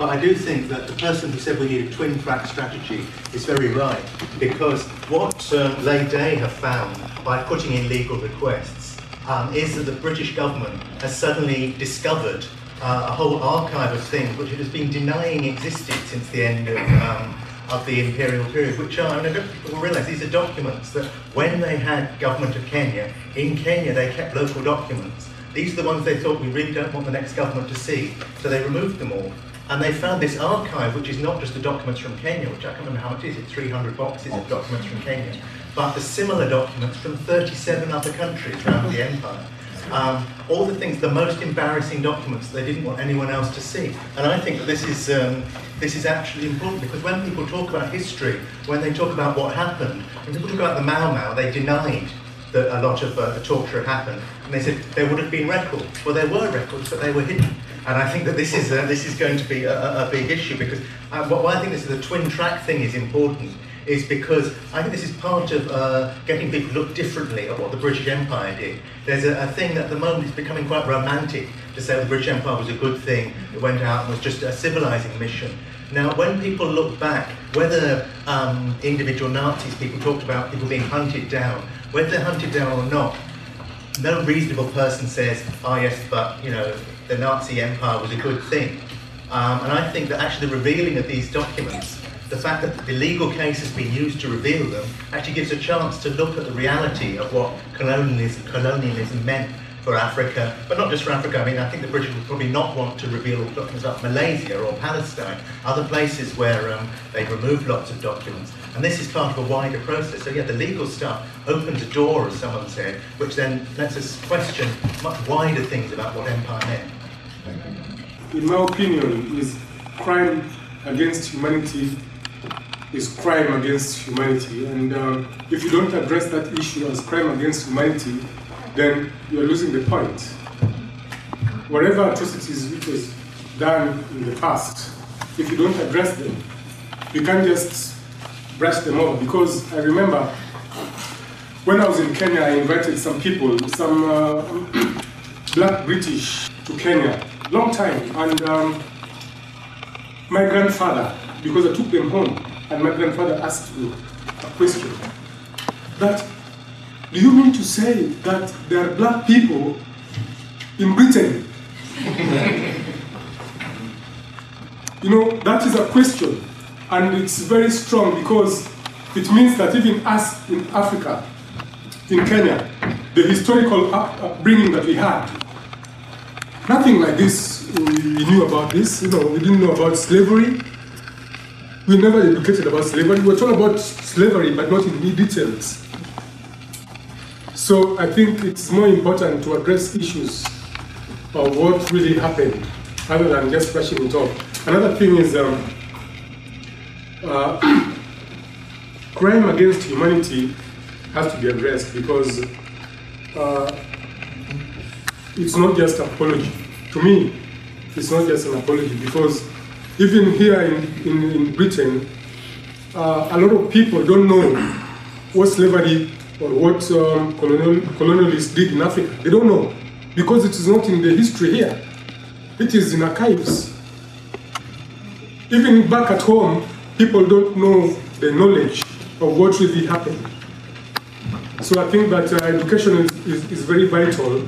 But I do think that the person who said we need a twin-track strategy is very right, because what Olende have found by putting in legal requests is that the British government has suddenly discovered a whole archive of things which it has been denying existed since the end of the imperial period, which are, and I don't think people realise, these are documents that when they had government of Kenya, in Kenya they kept local documents. These are the ones they thought we really don't want the next government to see, so they removed them all. And they found this archive, which is not just the documents from Kenya, which I can't remember how much it is, 300 boxes of documents from Kenya, but the similar documents from 37 other countries around the empire. All the things, the most embarrassing documents they didn't want anyone else to see. And I think that this is actually important, because when people talk about history, when they talk about what happened, when people talk about the Mau Mau, they denied that a lot of the torture had happened. And they said there would have been records. Well, there were records, but they were hidden. And I think that this is going to be a big issue, because why I think this is a twin track thing is important is because I think this is part of getting people to look differently at what the British Empire did. There's a thing that at the moment is becoming quite romantic to say the British Empire was a good thing, it went out and was just a civilising mission. Now, when people look back, whether individual Nazis, people talked about people being hunted down, whether they're hunted down or not, no reasonable person says, oh yes, but you know, the Nazi Empire was a good thing. And I think that actually the revealing of these documents, the fact that the legal case has been used to reveal them, actually gives a chance to look at the reality of what colonialism meant for Africa, but not just for Africa. I mean, I think the British would probably not want to reveal documents about Malaysia or Palestine, other places where they've removed lots of documents. And this is part of a wider process. So yeah, the legal stuff opens a door, as someone said, which then lets us question much wider things about what empire meant. In my opinion, is crime against humanity is crime against humanity. And if you don't address that issue as crime against humanity, then you're losing the point. Whatever atrocities which was done in the past, if you don't address them, you can't just brush them over. Because I remember when I was in Kenya, I invited some people, some black British to Kenya, long time, and my grandfather, because I took them home, and my grandfather asked me a question, that, do you mean to say that there are black people in Britain? You know, that is a question, and it's very strong, because it means that even us in Africa, in Kenya, the historical upbringing that we had, nothing like this, we knew about this, you know, we didn't know about slavery. We were never educated about slavery. We were taught about slavery, but not in details. So I think it's more important to address issues of what really happened, rather than just brushing it off. Another thing is crime against humanity has to be addressed, because it's not just an apology. To me, it's not just an apology, because even here in Britain, a lot of people don't know what slavery or what colonialists did in Africa. They don't know, because it is not in the history here. It is in archives. Even back at home, people don't know the knowledge of what really happened. So I think that education is very vital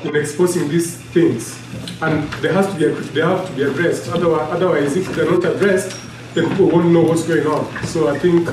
in exposing these things, and they have to be addressed. Otherwise, if they're not addressed, then people won't know what's going on. So I think.